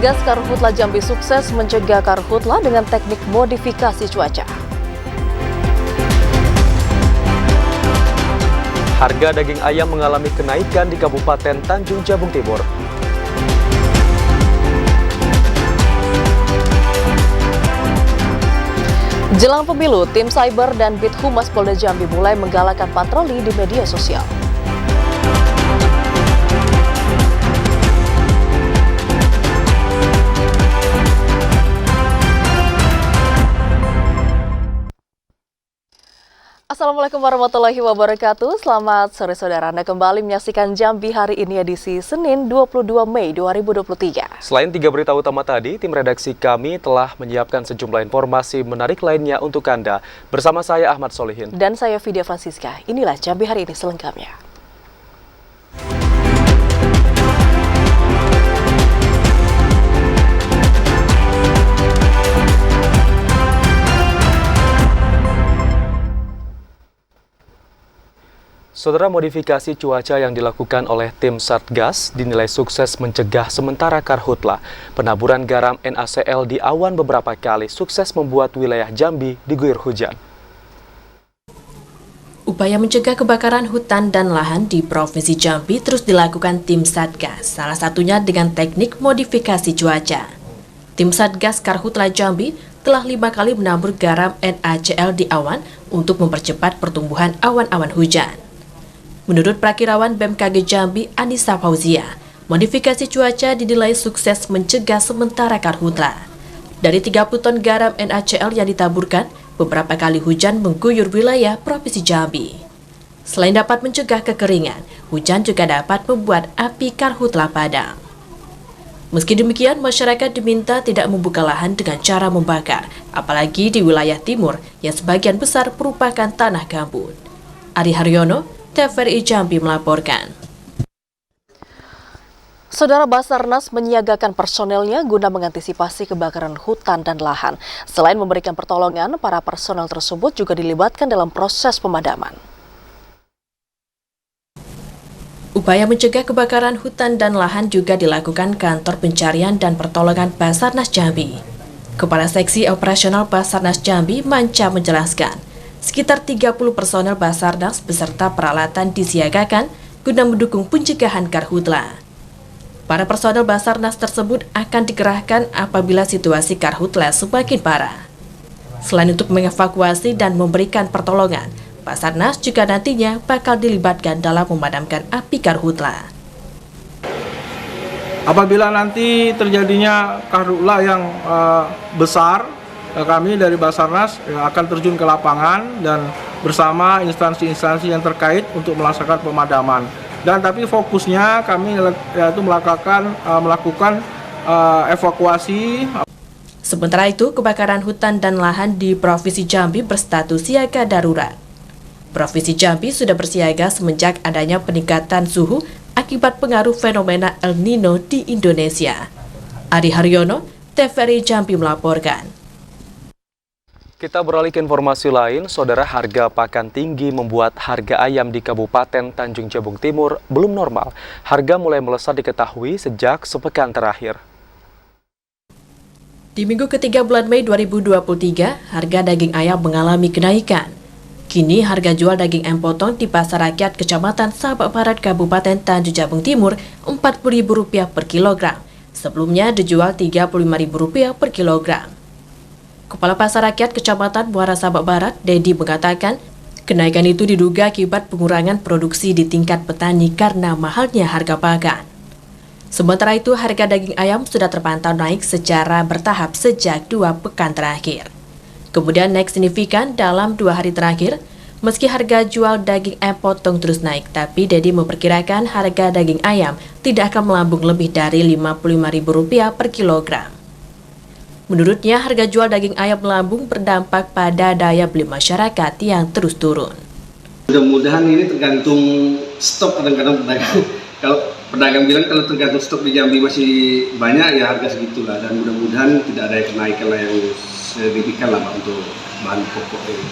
Satgas Karhutla Jambi sukses mencegah karhutla dengan teknik modifikasi cuaca. Harga daging ayam mengalami kenaikan di Kabupaten Tanjung Jabung Timur. Jelang pemilu, tim Cyber dan Bit Humas Polda Jambi mulai menggalakkan patroli di media sosial. Assalamualaikum warahmatullahi wabarakatuh. Selamat sore saudara. Anda kembali menyaksikan Jambi hari ini edisi Senin 22 Mei 2023. Selain 3 berita utama tadi, tim redaksi kami telah menyiapkan sejumlah informasi menarik lainnya untuk Anda. Bersama saya Ahmad Solihin. Dan saya Vidya Francisca. Inilah Jambi hari ini selengkapnya. Saudara, modifikasi cuaca yang dilakukan oleh tim Satgas dinilai sukses mencegah sementara karhutla. Penaburan garam NaCl di awan beberapa kali sukses membuat wilayah Jambi diguyur hujan. Upaya mencegah kebakaran hutan dan lahan di Provinsi Jambi terus dilakukan tim Satgas, salah satunya dengan teknik modifikasi cuaca. Tim Satgas Karhutla Jambi telah 5 kali menabur garam NaCl di awan untuk mempercepat pertumbuhan awan-awan hujan. Menurut Prakirawan BMKG Jambi, Anissa Fauzia, modifikasi cuaca dinilai sukses mencegah sementara karhutla. Dari 30 ton garam NaCl yang ditaburkan, beberapa kali hujan mengguyur wilayah Provinsi Jambi. Selain dapat mencegah kekeringan, hujan juga dapat membuat api karhutla padam. Meski demikian, masyarakat diminta tidak membuka lahan dengan cara membakar, apalagi di wilayah timur yang sebagian besar merupakan tanah gambut. Ari Haryono, TVRI Jambi melaporkan. Saudara, Basarnas menyiagakan personelnya guna mengantisipasi kebakaran hutan dan lahan. Selain memberikan pertolongan, para personel tersebut juga dilibatkan dalam proses pemadaman. Upaya mencegah kebakaran hutan dan lahan juga dilakukan Kantor Pencarian dan Pertolongan Basarnas Jambi. Kepala Seksi Operasional Basarnas Jambi, Manca, menjelaskan, sekitar 30 personel Basarnas beserta peralatan disiagakan guna mendukung pencegahan karhutla. Para personel Basarnas tersebut akan dikerahkan apabila situasi karhutla semakin parah. Selain untuk mengevakuasi dan memberikan pertolongan, Basarnas juga nantinya bakal dilibatkan dalam memadamkan api karhutla. Apabila nanti terjadinya karhutla yang besar, kami dari Basarnas akan terjun ke lapangan dan bersama instansi-instansi yang terkait untuk melaksanakan pemadaman. Dan tapi fokusnya kami yaitu melakukan evakuasi. Sementara itu, kebakaran hutan dan lahan di Provinsi Jambi berstatus siaga darurat. Provinsi Jambi sudah bersiaga semenjak adanya peningkatan suhu akibat pengaruh fenomena El Nino di Indonesia. Ari Haryono, TVRI Jambi melaporkan. Kita beralih ke informasi lain. Saudara, harga pakan tinggi membuat harga ayam di Kabupaten Tanjung Jabung Timur belum normal. Harga mulai melesat diketahui sejak sepekan terakhir. Di minggu ketiga bulan Mei 2023, harga daging ayam mengalami kenaikan. Kini harga jual daging ayam potong di Pasar Rakyat Kecamatan Sabak Barat Kabupaten Tanjung Jabung Timur Rp40.000 per kilogram. Sebelumnya dijual Rp35.000 per kilogram. Kepala Pasar Rakyat Kecamatan Muara Sabak Barat, Dedi, mengatakan kenaikan itu diduga akibat pengurangan produksi di tingkat petani karena mahalnya harga pakan. Sementara itu, harga daging ayam sudah terpantau naik secara bertahap sejak 2 pekan terakhir. Kemudian naik signifikan dalam 2 hari terakhir. Meski harga jual daging ayam potong terus naik, tapi Dedi memperkirakan harga daging ayam tidak akan melambung lebih dari Rp55.000 per kilogram. Menurutnya, harga jual daging ayam melambung berdampak pada daya beli masyarakat yang terus turun. Mudah-mudahan ini tergantung stok, kadang-kadang pedagang bilang kalau tergantung stok di Jambi masih banyak ya harga segitulah, dan mudah-mudahan tidak ada kenaikan yang signifikan lah untuk bahan pokok ini.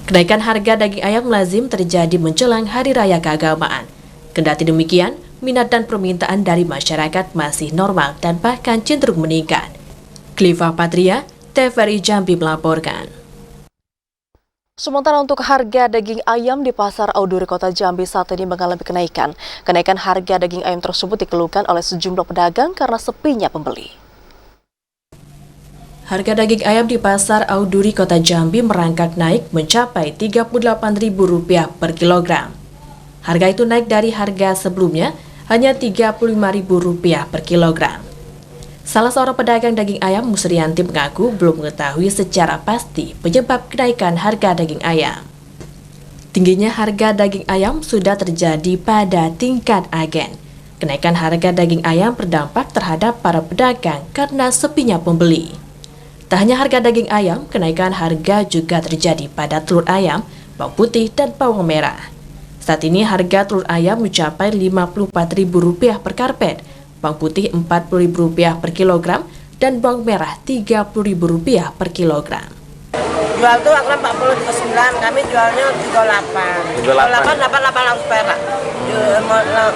Kenaikan harga daging ayam lazim terjadi menjelang Hari Raya Keagamaan. Kendati demikian, minat dan permintaan dari masyarakat masih normal dan bahkan cenderung meningkat. Cliva Patria, TVRI Jambi melaporkan. Sementara untuk harga daging ayam di Pasar Auduri Kota Jambi saat ini mengalami kenaikan. Kenaikan harga daging ayam tersebut dikeluhkan oleh sejumlah pedagang karena sepinya pembeli. Harga daging ayam di Pasar Auduri Kota Jambi merangkak naik mencapai Rp38.000 per kilogram. Harga itu naik dari harga sebelumnya hanya Rp35.000 per kilogram. Salah seorang pedagang daging ayam, Musrianti, mengaku belum mengetahui secara pasti penyebab kenaikan harga daging ayam. Tingginya harga daging ayam sudah terjadi pada tingkat agen. Kenaikan harga daging ayam berdampak terhadap para pedagang karena sepinya pembeli. Tak hanya harga daging ayam, kenaikan harga juga terjadi pada telur ayam, bawang putih, dan bawang merah. Saat ini harga telur ayam mencapai Rp54.000 per karpet, bawang putih Rp40.000 per kilogram, dan bawang merah Rp30.000 per kilogram. Jual tuh aku 49, kami jualnya 38. 800 perak.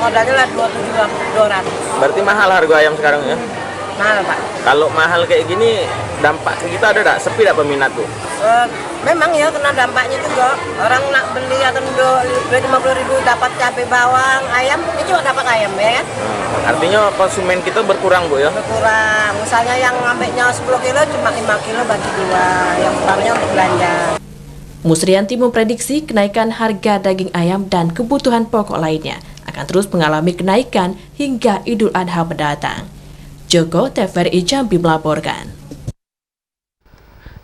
Modalnya lah 200. Berarti mahal harga ayam sekarang ya? Mahal, Pak. Kalau mahal kayak gini, dampak ke kita ada tak? Sepi tak peminat tuh? Memang ya kena dampaknya juga. Orang nak beli atau 50.000 dapat cabai bawang, ayam, ini juga dapat ayam ya kan? Artinya konsumen kita berkurang Bu ya? Berkurang. Misalnya yang ngambilnya 10 kilo cuma 5 kilo bagi 2, yang kurangnya untuk belanja. Musrianti memprediksi kenaikan harga daging ayam dan kebutuhan pokok lainnya akan terus mengalami kenaikan hingga Idul Adha mendatang. Joko, TVRI Jambi melaporkan.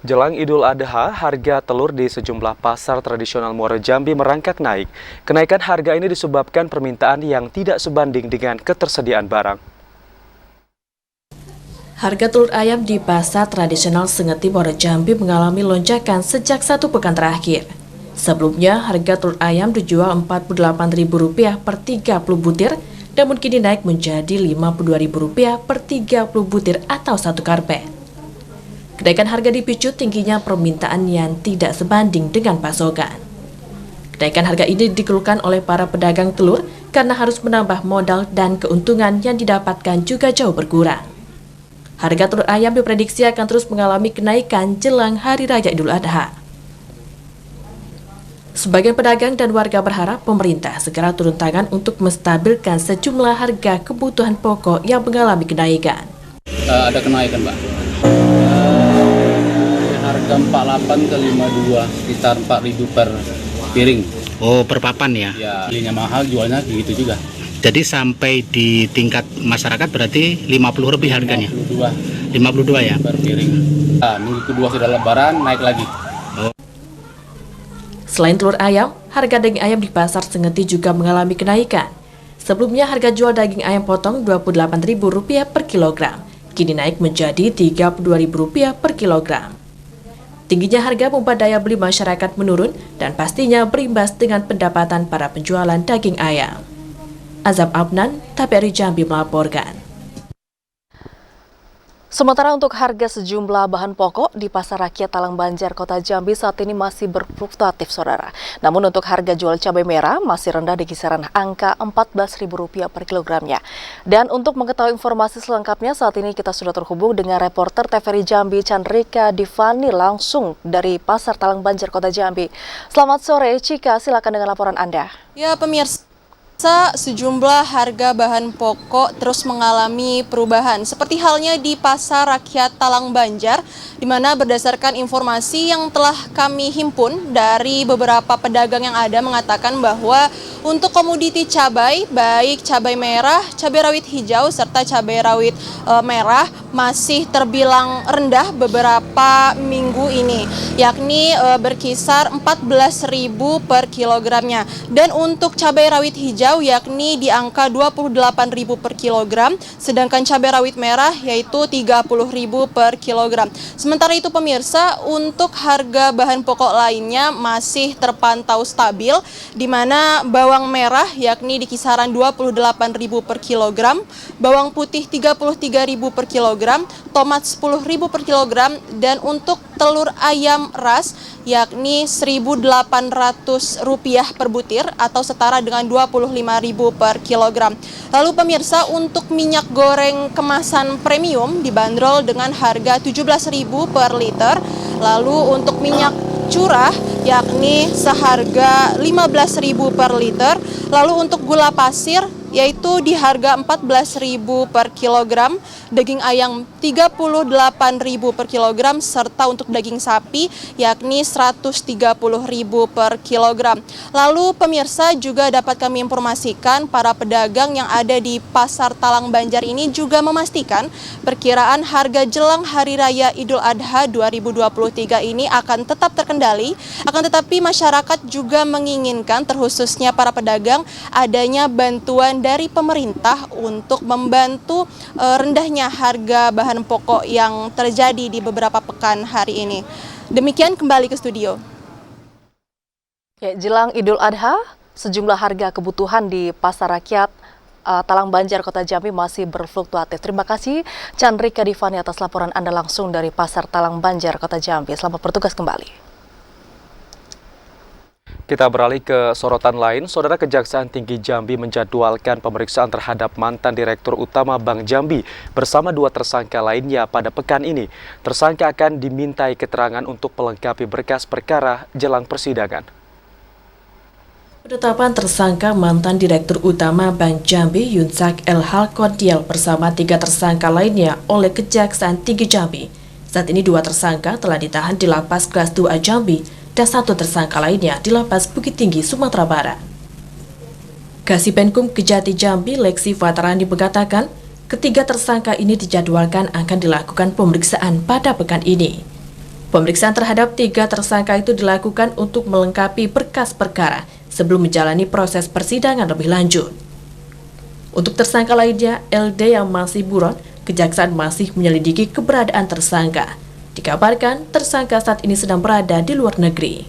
Jelang Idul Adha, harga telur di sejumlah pasar tradisional Muara Jambi merangkak naik. Kenaikan harga ini disebabkan permintaan yang tidak sebanding dengan ketersediaan barang. Harga telur ayam di pasar tradisional Sengeti Muara Jambi mengalami lonjakan sejak 1 pekan terakhir. Sebelumnya, harga telur ayam dijual Rp48.000 per 30 butir, namun kini naik menjadi Rp52.000 per 30 butir atau 1 karpet. Kenaikan harga dipicu tingginya permintaan yang tidak sebanding dengan pasokan. Kenaikan harga ini dikeluhkan oleh para pedagang telur karena harus menambah modal dan keuntungan yang didapatkan juga jauh berkurang. Harga telur ayam diprediksi akan terus mengalami kenaikan jelang Hari Raya Idul Adha. Sebagian pedagang dan warga berharap pemerintah segera turun tangan untuk menstabilkan sejumlah harga kebutuhan pokok yang mengalami kenaikan. Ada kenaikan, Pak. Harga 48 ke 52, sekitar 4.000 per piring. Oh, per papan ya? Ya, belinya mahal, jualnya gitu juga. Jadi sampai di tingkat masyarakat berarti 50 lebih harganya? 52 ya? Per piring. Nah, minggu kedua sudah lebaran, naik lagi. Selain telur ayam, harga daging ayam di pasar Sengeti juga mengalami kenaikan. Sebelumnya harga jual daging ayam potong Rp28.000 per kilogram, kini naik menjadi Rp32.000 per kilogram. Tingginya harga membuat daya beli masyarakat menurun dan pastinya berimbas dengan pendapatan para penjualan daging ayam. Azab Abnan, TVRI Jambi melaporkan. Sementara untuk harga sejumlah bahan pokok di Pasar Rakyat Talang Banjar, Kota Jambi saat ini masih berfluktuatif, Saudara. Namun untuk harga jual cabai merah masih rendah di kisaran angka Rp14.000 per kilogramnya. Dan untuk mengetahui informasi selengkapnya, saat ini kita sudah terhubung dengan reporter TVRI Jambi Chandrika Divani langsung dari Pasar Talang Banjar, Kota Jambi. Selamat sore, Cika, silakan dengan laporan Anda. Ya, pemirsa. Sejumlah harga bahan pokok terus mengalami perubahan, seperti halnya di Pasar Rakyat Talang Banjar, di mana berdasarkan informasi yang telah kami himpun dari beberapa pedagang yang ada mengatakan bahwa untuk komoditi cabai, baik cabai merah, cabai rawit hijau, serta cabai rawit merah masih terbilang rendah beberapa minggu ini, yakni berkisar Rp14.000 per kilogramnya. Dan untuk cabai rawit hijau yakni di angka Rp28.000 per kilogram, sedangkan cabai rawit merah yaitu Rp30.000 per kilogram. Sementara itu pemirsa, untuk harga bahan pokok lainnya masih terpantau stabil, di mana bawang merah yakni di kisaran Rp28.000 per kilogram, bawang putih Rp33.000 per kilogram, kilogram, tomat Rp10.000 per kilogram, dan untuk telur ayam ras yakni Rp1.800 per butir atau setara dengan Rp25.000 per kilogram. Lalu pemirsa, untuk minyak goreng kemasan premium dibanderol dengan harga Rp17.000 per liter. Lalu untuk minyak curah yakni seharga Rp15.000 per liter. Lalu untuk gula pasir yaitu di harga Rp14.000 per kilogram, daging ayam Rp38.000 per kilogram, serta untuk daging sapi yakni Rp130.000 per kilogram. Lalu pemirsa, juga dapat kami informasikan para pedagang yang ada di Pasar Talang Banjar ini juga memastikan perkiraan harga jelang Hari Raya Idul Adha 2023 ini akan tetap terkendali, akan tetapi masyarakat juga menginginkan, terkhususnya para pedagang, adanya bantuan dari pemerintah untuk membantu rendahnya harga bahan pokok yang terjadi di beberapa pekan hari ini. Demikian, kembali ke studio. Jelang Idul Adha, sejumlah harga kebutuhan di Pasar Rakyat Talang Banjar, Kota Jambi masih berfluktuatif. Terima kasih Chandrika Divani atas laporan Anda langsung dari Pasar Talang Banjar, Kota Jambi. Selamat bertugas kembali. Kita beralih ke sorotan lain. Saudara, Kejaksaan Tinggi Jambi menjadwalkan pemeriksaan terhadap mantan Direktur Utama Bank Jambi bersama 2 tersangka lainnya pada pekan ini. Tersangka akan dimintai keterangan untuk melengkapi berkas perkara jelang persidangan. Penetapan tersangka mantan Direktur Utama Bank Jambi Yunsak El Halkodiel bersama 3 tersangka lainnya oleh Kejaksaan Tinggi Jambi. Saat ini 2 tersangka telah ditahan di Lapas Kelas 2 Jambi dan 1 tersangka lainnya di Lapas Bukit Tinggi, Sumatera Barat. Kasipenkum Kejati Jambi Leksi Fatarani mengatakan, ketiga tersangka ini dijadwalkan akan dilakukan pemeriksaan pada pekan ini. Pemeriksaan terhadap 3 tersangka itu dilakukan untuk melengkapi berkas perkara sebelum menjalani proses persidangan lebih lanjut. Untuk tersangka lainnya, LD yang masih buron, Kejaksaan masih menyelidiki keberadaan tersangka. Dikabarkan tersangka saat ini sedang berada di luar negeri.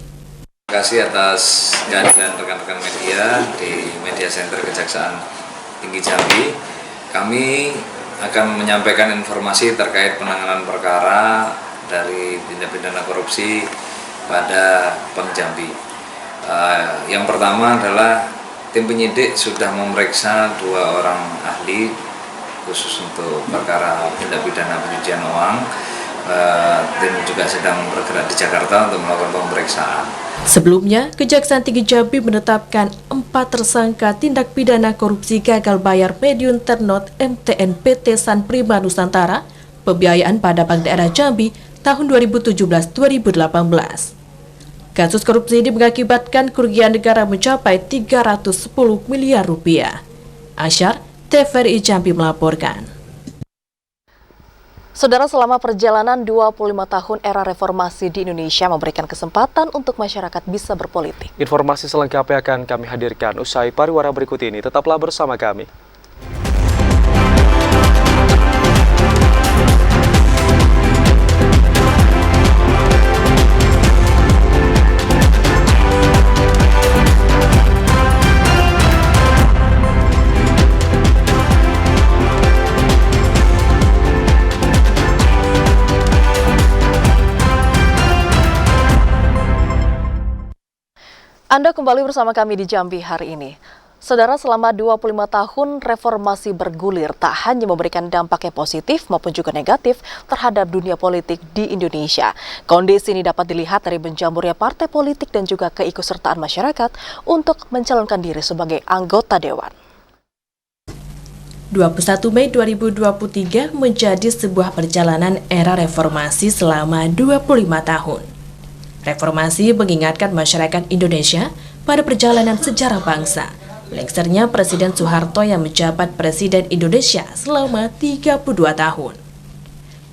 Terima kasih atas kehadiran rekan-rekan media di Media Center Kejaksaan Tinggi Jambi. Kami akan menyampaikan informasi terkait penanganan perkara dari tindak pidana korupsi pada Bank Jambi. Yang pertama adalah tim penyidik sudah memeriksa 2 orang ahli khusus untuk perkara tindak pidana pencucian uang. Tim juga sedang bergerak di Jakarta untuk melakukan pemeriksaan. Sebelumnya, Kejaksaan Tinggi Jambi menetapkan 4 tersangka tindak pidana korupsi gagal bayar Medium Ternot MTN PT San Prima Nusantara, pembiayaan pada Bank Daerah Jambi tahun 2017-2018. Kasus korupsi ini mengakibatkan kerugian negara mencapai 310 miliar rupiah. Asyar, TVRI Jambi melaporkan. Saudara, selama perjalanan 25 tahun era reformasi di Indonesia memberikan kesempatan untuk masyarakat bisa berpolitik. Informasi selengkapnya akan kami hadirkan usai pariwara berikut ini. Tetaplah bersama kami. Anda kembali bersama kami di Jambi hari ini. Saudara, selama 25 tahun reformasi bergulir tak hanya memberikan dampak yang positif maupun juga negatif terhadap dunia politik di Indonesia. Kondisi ini dapat dilihat dari menjamurnya partai politik dan juga keikutsertaan masyarakat untuk mencalonkan diri sebagai anggota dewan. 21 Mei 2023 menjadi sebuah perjalanan era reformasi selama 25 tahun. Reformasi mengingatkan masyarakat Indonesia pada perjalanan sejarah bangsa. Lengsernya Presiden Soeharto yang menjabat Presiden Indonesia selama 32 tahun.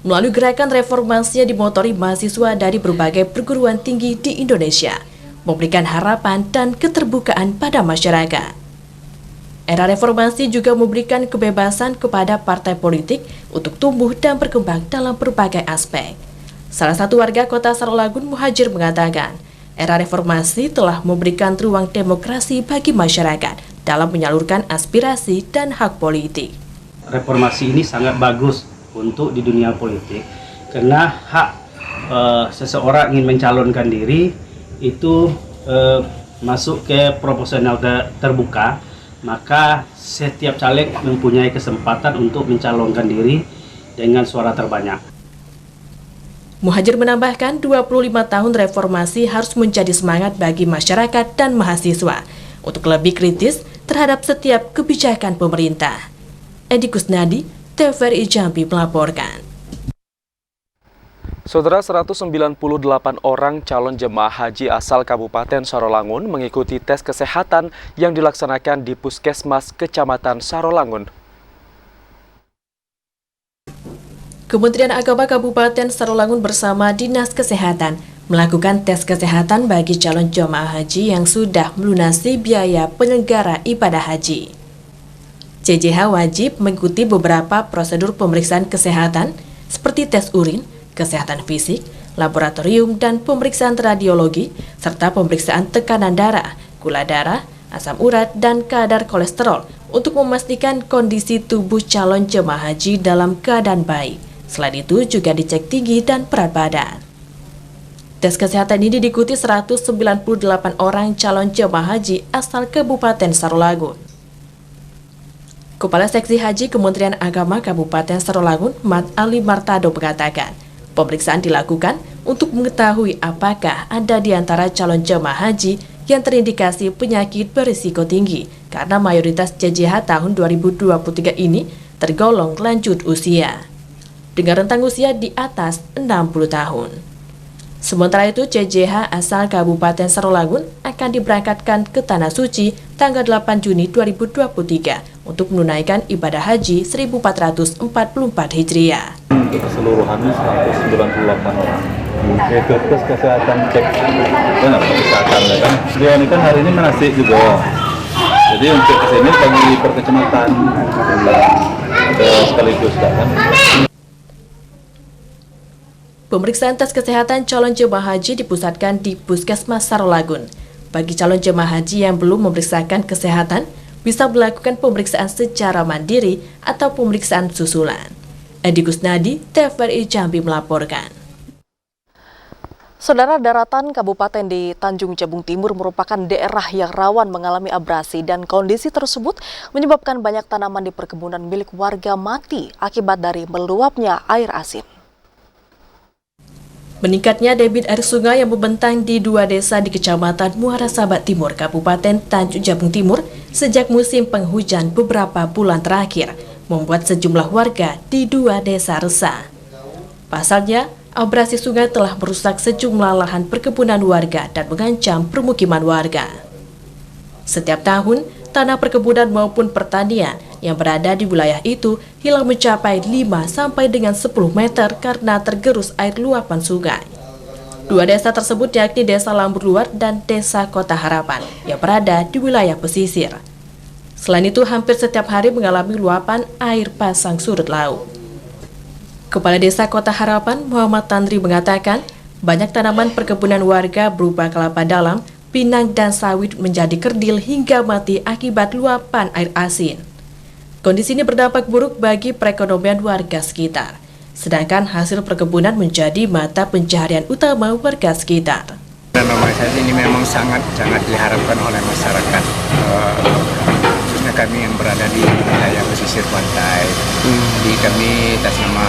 Melalui gerakan reformasinya dimotori mahasiswa dari berbagai perguruan tinggi di Indonesia, memberikan harapan dan keterbukaan pada masyarakat. Era reformasi juga memberikan kebebasan kepada partai politik untuk tumbuh dan berkembang dalam berbagai aspek. Salah satu warga kota Sarolagun Muhajir mengatakan, era reformasi telah memberikan ruang demokrasi bagi masyarakat dalam menyalurkan aspirasi dan hak politik. Reformasi ini sangat bagus untuk di dunia politik, karena hak seseorang ingin mencalonkan diri itu masuk ke proporsional terbuka, maka setiap caleg mempunyai kesempatan untuk mencalonkan diri dengan suara terbanyak. Muhajir menambahkan 25 tahun reformasi harus menjadi semangat bagi masyarakat dan mahasiswa untuk lebih kritis terhadap setiap kebijakan pemerintah. Edi Kusnadi, TVRI Jambi melaporkan. Saudara, 198 orang calon jemaah haji asal Kabupaten Sarolangun mengikuti tes kesehatan yang dilaksanakan di Puskesmas Kecamatan Sarolangun. Kementerian Agama Kabupaten Sarolangun bersama Dinas Kesehatan melakukan tes kesehatan bagi calon jemaah haji yang sudah melunasi biaya penyelenggara ibadah haji. JJH wajib mengikuti beberapa prosedur pemeriksaan kesehatan seperti tes urin, kesehatan fisik, laboratorium dan pemeriksaan radiologi, serta pemeriksaan tekanan darah, gula darah, asam urat, dan kadar kolesterol untuk memastikan kondisi tubuh calon jemaah haji dalam keadaan baik. Selain itu juga dicek tinggi dan berat badan. Tes kesehatan ini diikuti 198 orang calon jemaah haji asal Kabupaten Sarolangun. Kepala Seksi Haji Kementerian Agama Kabupaten Sarolangun, Mat Ali Martado mengatakan, pemeriksaan dilakukan untuk mengetahui apakah ada di antara calon jemaah haji yang terindikasi penyakit berisiko tinggi karena mayoritas JJH tahun 2023 ini tergolong lanjut usia dengan rentang usia di atas 60 tahun. Sementara itu, JJH asal Kabupaten Sarolangun akan diberangkatkan ke Tanah Suci tanggal 8 Juni 2023 untuk menunaikan ibadah haji 1444 Hijriah. Keseluruhannya 198 orang. Itu tes kesehatan cek kesehatan kan. Dia ini kan hari ini menasik juga. Jadi untuk kesini bagi perkecamatan ada sekaligus kan. Pemeriksaan tes kesehatan calon jemaah haji dipusatkan di Puskesmas Sarolangun. Bagi calon jemaah haji yang belum memeriksakan kesehatan, bisa melakukan pemeriksaan secara mandiri atau pemeriksaan susulan. Edi Kusnadi, TVRI Jambi melaporkan. Saudara, daratan kabupaten di Tanjung Jabung Timur merupakan daerah yang rawan mengalami abrasi dan kondisi tersebut menyebabkan banyak tanaman di perkebunan milik warga mati akibat dari meluapnya air asin. Meningkatnya debit air sungai yang membentang di dua desa di Kecamatan Muara Sabat Timur, Kabupaten Tanjung Jabung Timur sejak musim penghujan beberapa bulan terakhir membuat sejumlah warga di dua desa resah. Pasalnya, abrasi sungai telah merusak sejumlah lahan perkebunan warga dan mengancam permukiman warga. Setiap tahun, tanah perkebunan maupun pertanian yang berada di wilayah itu hilang mencapai 5 sampai dengan 10 meter karena tergerus air luapan sungai. Dua desa tersebut yakni Desa Lambur Luar dan Desa Kota Harapan yang berada di wilayah pesisir. Selain itu, hampir setiap hari mengalami luapan air pasang surut laut. Kepala Desa Kota Harapan, Muhammad Tandri mengatakan, banyak tanaman perkebunan warga berupa kelapa dalam, pinang, dan sawit menjadi kerdil hingga mati akibat luapan air asin. Kondisi ini berdampak buruk bagi perekonomian warga sekitar, sedangkan hasil perkebunan menjadi mata pencaharian utama warga sekitar. Normalisasi ini memang sangat diharapkan oleh masyarakat, khususnya kami yang berada di wilayah pesisir pantai. Jadi kami atas nama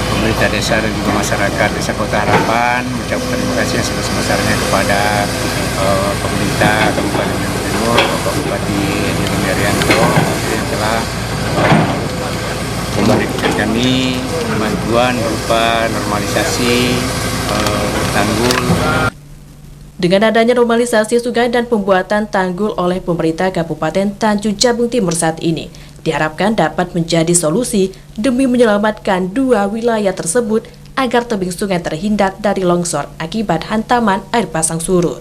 pemerintah desa dan juga masyarakat Desa Kota Harapan mengucapkan terima kasih yang sebesar-besarnya kepada pemerintah Kabupaten Jabung Timur, Bapak Bupati Edi Rumiaryanto yang telah memberikan kami bantuan berupa normalisasi tanggul. Dengan adanya normalisasi sungai dan pembuatan tanggul oleh pemerintah Kabupaten Tanjung Jabung Timur saat ini, diharapkan dapat menjadi solusi demi menyelamatkan dua wilayah tersebut agar tebing sungai terhindar dari longsor akibat hantaman air pasang surut.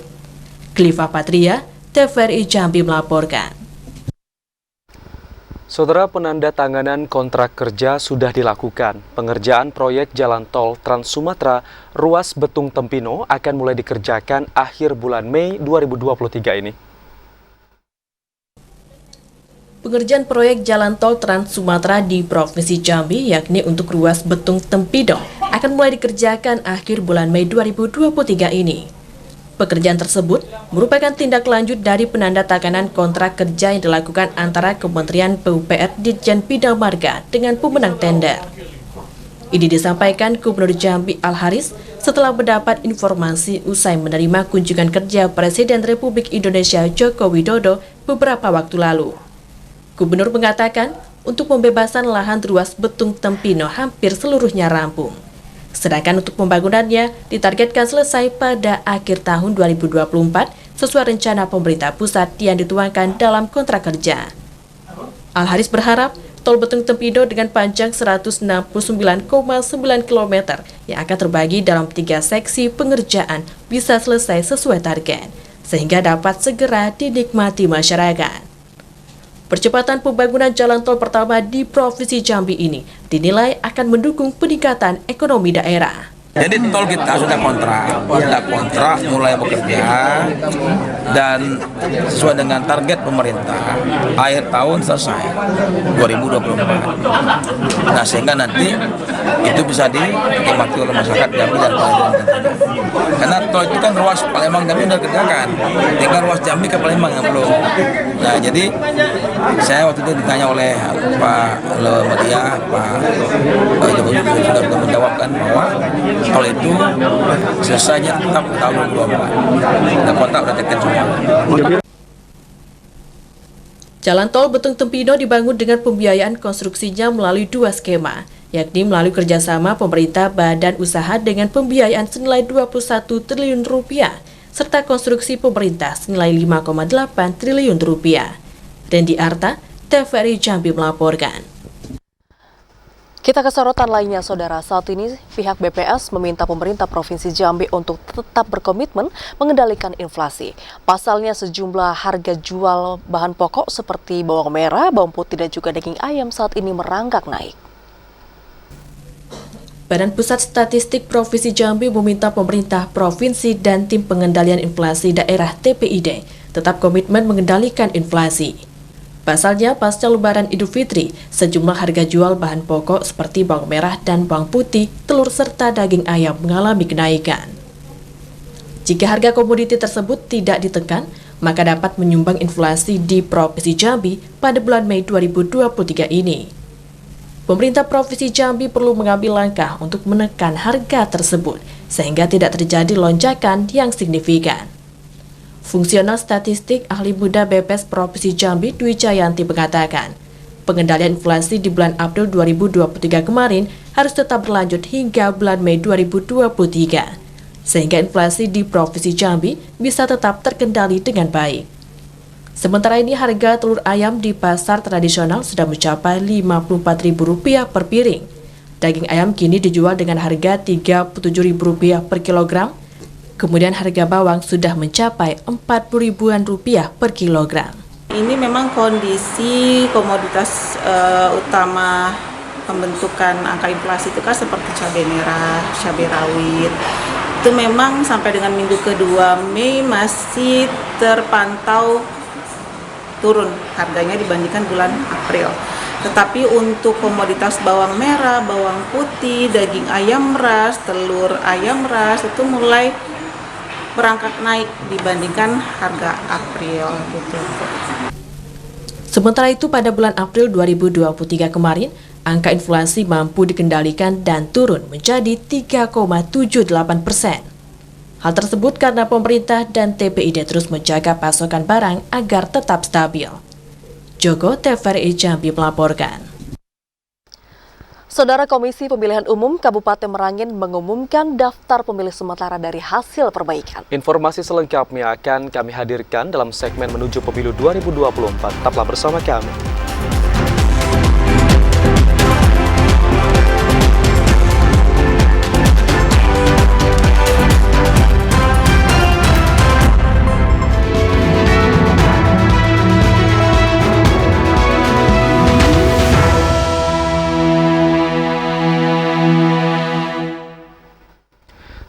Kliva Patria, TVRI Jambi melaporkan. Saudara, penandatanganan kontrak kerja sudah dilakukan. Pengerjaan proyek jalan tol Trans Sumatera ruas Betung Tempino akan mulai dikerjakan akhir bulan Mei 2023 ini. Pengerjaan proyek jalan tol Trans Sumatera di Provinsi Jambi, yakni untuk ruas Betung Tempido, akan mulai dikerjakan akhir bulan Mei 2023 ini. Pekerjaan tersebut merupakan tindak lanjut dari penandatanganan kontrak kerja yang dilakukan antara Kementerian PUPR Ditjen Bidang Marga dengan pemenang tender. Ini disampaikan Gubernur Jambi Al-Haris setelah mendapat informasi usai menerima kunjungan kerja Presiden Republik Indonesia Joko Widodo beberapa waktu lalu. Gubernur mengatakan untuk pembebasan lahan ruas Betung Tempino hampir seluruhnya rampung. Sedangkan untuk pembangunannya ditargetkan selesai pada akhir tahun 2024 sesuai rencana pemerintah pusat yang dituangkan dalam kontrak kerja. Al-Haris berharap tol Betung Tempido dengan panjang 169,9 km yang akan terbagi dalam 3 seksi pengerjaan bisa selesai sesuai target, sehingga dapat segera dinikmati masyarakat. Percepatan pembangunan jalan tol pertama di Provinsi Jambi ini dinilai akan mendukung peningkatan ekonomi daerah. Jadi tol kita sudah kontrak mulai bekerja dan sesuai dengan target pemerintah akhir tahun selesai 2024. Nah sehingga nanti itu bisa dinikmati oleh masyarakat Jambi dan Palembang. Karena tol itu kan ruas Palembang Jambi sudah kerjakan, tinggal ruas Jambi ke Palembang yang belum. Nah jadi saya waktu itu ditanya oleh Pak Media, Pak Jokowi sudah menjawabkan bahwa tol itu selesainya tetap tahun 2024 dan kontrak sudah teken semua. Jalan tol Betung Tempido dibangun dengan pembiayaan konstruksinya melalui 2 skema, yakni melalui kerjasama pemerintah badan usaha dengan pembiayaan senilai Rp21 triliun serta konstruksi pemerintah senilai Rp5,8 triliun. Randy Arta, TVRI Jambi melaporkan. Kita ke sorotan lainnya, Saudara. Saat ini pihak BPS meminta pemerintah Provinsi Jambi untuk tetap berkomitmen mengendalikan inflasi. Pasalnya sejumlah harga jual bahan pokok seperti bawang merah, bawang putih dan juga daging ayam saat ini merangkak naik. Badan Pusat Statistik Provinsi Jambi meminta pemerintah provinsi dan tim pengendalian inflasi daerah TPID tetap komitmen mengendalikan inflasi. Pasalnya, pasca Lebaran Idul Fitri, sejumlah harga jual bahan pokok seperti bawang merah dan bawang putih, telur serta daging ayam mengalami kenaikan. Jika harga komoditi tersebut tidak ditekan, maka dapat menyumbang inflasi di Provinsi Jambi pada bulan Mei 2023 ini. Pemerintah Provinsi Jambi perlu mengambil langkah untuk menekan harga tersebut, sehingga tidak terjadi lonjakan yang signifikan. Fungsional Statistik Ahli Muda BPS Provinsi Jambi Dwi Jayanti mengatakan, pengendalian inflasi di bulan April 2023 kemarin harus tetap berlanjut hingga bulan Mei 2023, sehingga inflasi di Provinsi Jambi bisa tetap terkendali dengan baik. Sementara ini harga telur ayam di pasar tradisional sudah mencapai Rp54.000 per piring. Daging ayam kini dijual dengan harga Rp37.000 per kilogram. Kemudian harga bawang sudah mencapai Rp40.000-an per kilogram. Ini memang kondisi komoditas utama pembentukan angka inflasi itu kan seperti cabai merah, cabai rawit. Itu memang sampai dengan minggu kedua Mei masih terpantau turun harganya dibandingkan bulan April. Tetapi untuk komoditas bawang merah, bawang putih, daging ayam ras, telur ayam ras itu mulai merangkak naik dibandingkan harga April gitu. Sementara itu pada bulan April 2023 kemarin, angka inflasi mampu dikendalikan dan turun menjadi 3,78%. Hal tersebut karena pemerintah dan TPID terus menjaga pasokan barang agar tetap stabil. Joko, TVRI Jambi melaporkan. Saudara, Komisi Pemilihan Umum Kabupaten Merangin mengumumkan daftar pemilih sementara dari hasil perbaikan. Informasi selengkapnya akan kami hadirkan dalam segmen menuju pemilu 2024. Tetaplah bersama kami.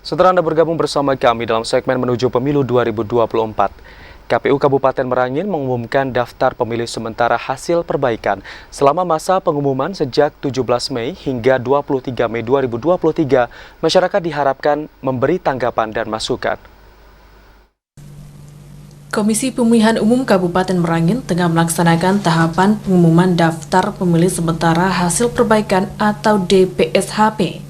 Setelah Anda bergabung bersama kami dalam segmen menuju pemilu 2024. KPU Kabupaten Merangin mengumumkan daftar pemilih sementara hasil perbaikan selama masa pengumuman sejak 17 Mei hingga 23 Mei 2023. Masyarakat diharapkan memberi tanggapan dan masukan. Komisi Pemilihan Umum Kabupaten Merangin tengah melaksanakan tahapan pengumuman daftar pemilih sementara hasil perbaikan atau DPSHP.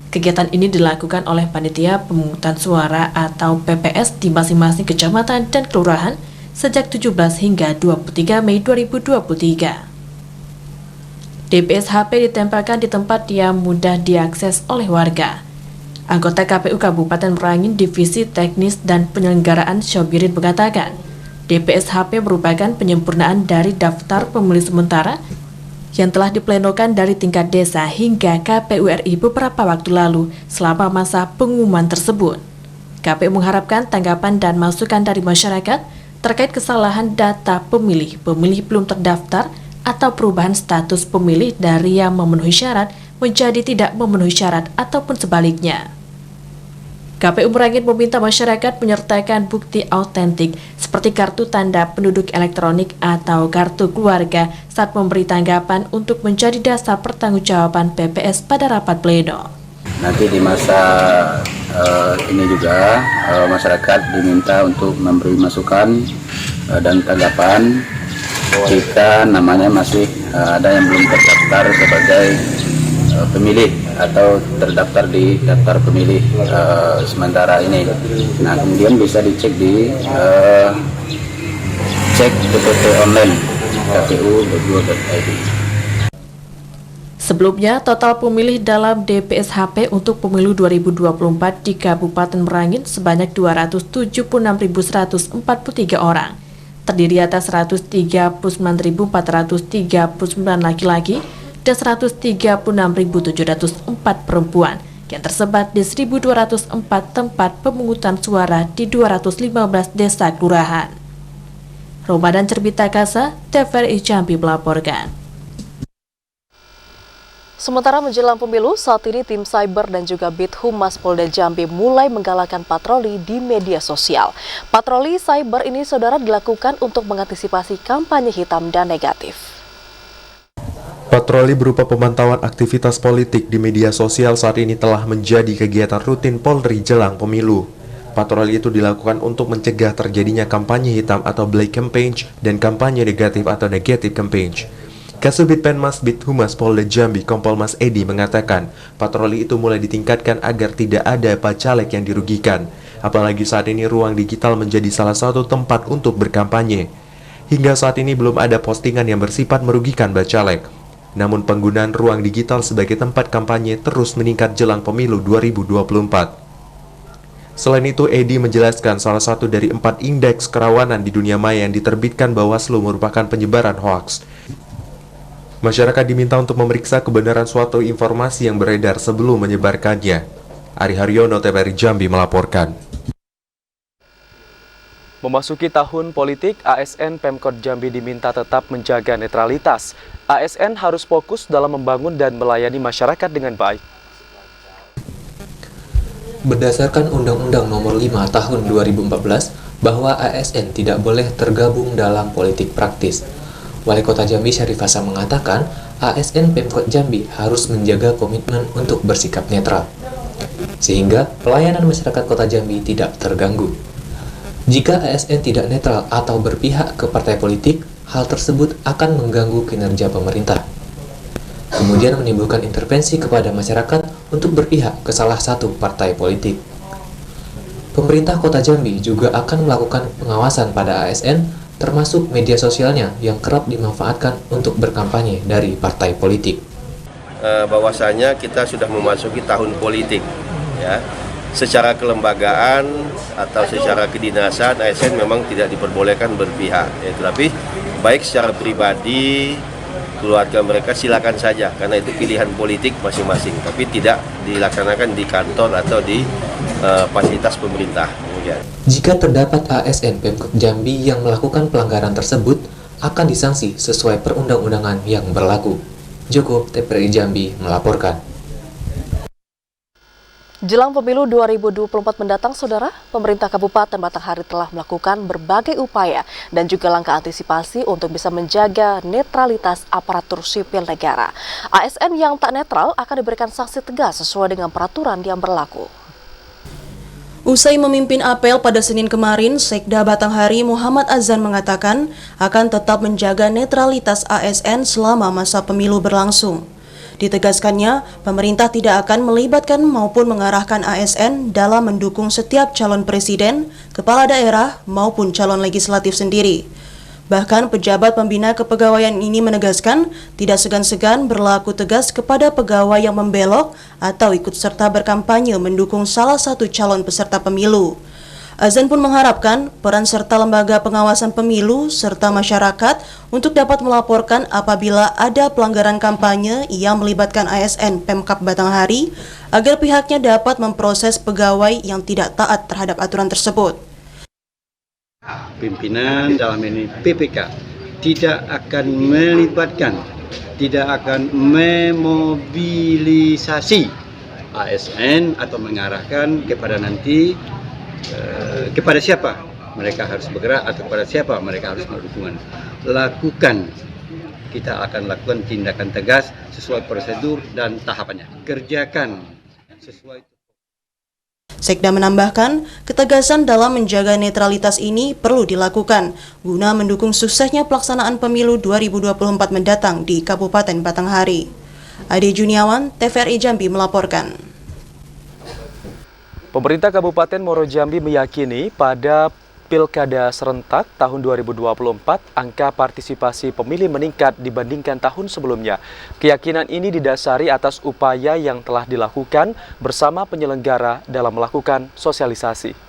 Kegiatan ini dilakukan oleh Panitia Pemungutan Suara atau PPS di masing-masing kecamatan dan kelurahan sejak 17 hingga 23 Mei 2023. DPSHP ditempelkan di tempat yang mudah diakses oleh warga. Anggota KPU Kabupaten Merangin Divisi Teknis dan Penyelenggaraan Syobirin mengatakan, DPSHP merupakan penyempurnaan dari daftar pemilih sementara yang telah diplenokan dari tingkat desa hingga KPU RI beberapa waktu lalu selama masa pengumuman tersebut. KPU mengharapkan tanggapan dan masukan dari masyarakat terkait kesalahan data pemilih belum terdaftar atau perubahan status pemilih dari yang memenuhi syarat menjadi tidak memenuhi syarat ataupun sebaliknya. KPU Merangin meminta masyarakat menyertakan bukti autentik seperti kartu tanda penduduk elektronik atau kartu keluarga saat memberi tanggapan untuk menjadi dasar pertanggungjawaban PPS pada rapat pleno. Nanti di masa ini juga masyarakat diminta untuk memberi masukan dan tanggapan jika namanya masih ada yang belum terdaftar sebagai pemilih atau terdaftar di daftar pemilih sementara ini. Nah, kemudian bisa dicek di cek DPT online kpu.go.id. Sebelumnya, total pemilih dalam DPSHP untuk pemilu 2024 di Kabupaten Merangin sebanyak 276.143 orang, terdiri atas 139.439 laki-laki dan 136.704 perempuan yang tersebar di 1.204 tempat pemungutan suara di 215 desa kelurahan. Ramadan Cerbita Kasa, TVRI Jambi melaporkan. Sementara menjelang pemilu, saat ini tim Cyber dan juga Bithumas Polda Jambi mulai menggalakkan patroli di media sosial. Patroli Cyber ini, saudara, dilakukan untuk mengantisipasi kampanye hitam dan negatif. Patroli berupa pemantauan aktivitas politik di media sosial saat ini telah menjadi kegiatan rutin Polri jelang pemilu. Patroli itu dilakukan untuk mencegah terjadinya kampanye hitam atau black campaign dan kampanye negatif atau negative campaign. Kasubit Penmas Bithumas Polda Jambi Kompol Mas Edi mengatakan patroli itu mulai ditingkatkan agar tidak ada bacalek yang dirugikan. Apalagi saat ini ruang digital menjadi salah satu tempat untuk berkampanye. Hingga saat ini belum ada postingan yang bersifat merugikan bacalek. Namun penggunaan ruang digital sebagai tempat kampanye terus meningkat jelang pemilu 2024. Selain itu, Edi menjelaskan salah satu dari 4 indeks kerawanan di dunia maya yang diterbitkan Bawaslu merupakan penyebaran hoaks. Masyarakat diminta untuk memeriksa kebenaran suatu informasi yang beredar sebelum menyebarkannya. Ari Haryono, TVRI Jambi melaporkan. Memasuki tahun politik, ASN Pemkot Jambi diminta tetap menjaga netralitas. ASN harus fokus dalam membangun dan melayani masyarakat dengan baik. Berdasarkan Undang-Undang Nomor 5 Tahun 2014, bahwa ASN tidak boleh tergabung dalam politik praktis. Wali Kota Jambi Syarif Hasan mengatakan, ASN Pemkot Jambi harus menjaga komitmen untuk bersikap netral, sehingga pelayanan masyarakat Kota Jambi tidak terganggu. Jika ASN tidak netral atau berpihak ke partai politik, hal tersebut akan mengganggu kinerja pemerintah. Kemudian menimbulkan intervensi kepada masyarakat untuk berpihak ke salah satu partai politik. Pemerintah Kota Jambi juga akan melakukan pengawasan pada ASN, termasuk media sosialnya yang kerap dimanfaatkan untuk berkampanye dari partai politik. Bahwasanya kita sudah memasuki tahun politik, ya. Secara kelembagaan atau secara kedinasan ASN memang tidak diperbolehkan berpihak, ya, tetapi baik secara pribadi keluarga mereka silakan saja karena itu pilihan politik masing-masing, tapi tidak dilaksanakan di kantor atau di fasilitas pemerintah. Kemudian, jika terdapat ASN Pemkot Jambi yang melakukan pelanggaran tersebut, akan disanksi sesuai perundang-undangan yang berlaku. Joko, TVRI Jambi melaporkan. Jelang pemilu 2024 mendatang, Saudara, pemerintah Kabupaten Batanghari telah melakukan berbagai upaya dan juga langkah antisipasi untuk bisa menjaga netralitas aparatur sipil negara. ASN yang tak netral akan diberikan sanksi tegas sesuai dengan peraturan yang berlaku. Usai memimpin apel pada Senin kemarin, Sekda Batanghari Muhammad Azan mengatakan akan tetap menjaga netralitas ASN selama masa pemilu berlangsung. Ditegaskannya, pemerintah tidak akan melibatkan maupun mengarahkan ASN dalam mendukung setiap calon presiden, kepala daerah, maupun calon legislatif sendiri. Bahkan pejabat pembina kepegawaian ini menegaskan tidak segan-segan berlaku tegas kepada pegawai yang membelok atau ikut serta berkampanye mendukung salah satu calon peserta pemilu. Azan pun mengharapkan peran serta lembaga pengawasan pemilu serta masyarakat untuk dapat melaporkan apabila ada pelanggaran kampanye yang melibatkan ASN Pemkab Batanghari agar pihaknya dapat memproses pegawai yang tidak taat terhadap aturan tersebut. Pimpinan dalam ini PPK tidak akan melibatkan, tidak akan memobilisasi ASN atau mengarahkan kepada nanti kepada siapa mereka harus bergerak atau kepada siapa mereka harus berdukungan. Lakukan, kita akan lakukan tindakan tegas sesuai prosedur dan tahapannya. Kerjakan sesuai. Sekda menambahkan, ketegasan dalam menjaga netralitas ini perlu dilakukan guna mendukung suksesnya pelaksanaan pemilu 2024 mendatang di Kabupaten Batanghari. Ade Juniawan, TVRI Jambi melaporkan. Pemerintah Kabupaten Muaro Jambi meyakini pada Pilkada serentak tahun 2024, angka partisipasi pemilih meningkat dibandingkan tahun sebelumnya. Keyakinan ini didasari atas upaya yang telah dilakukan bersama penyelenggara dalam melakukan sosialisasi.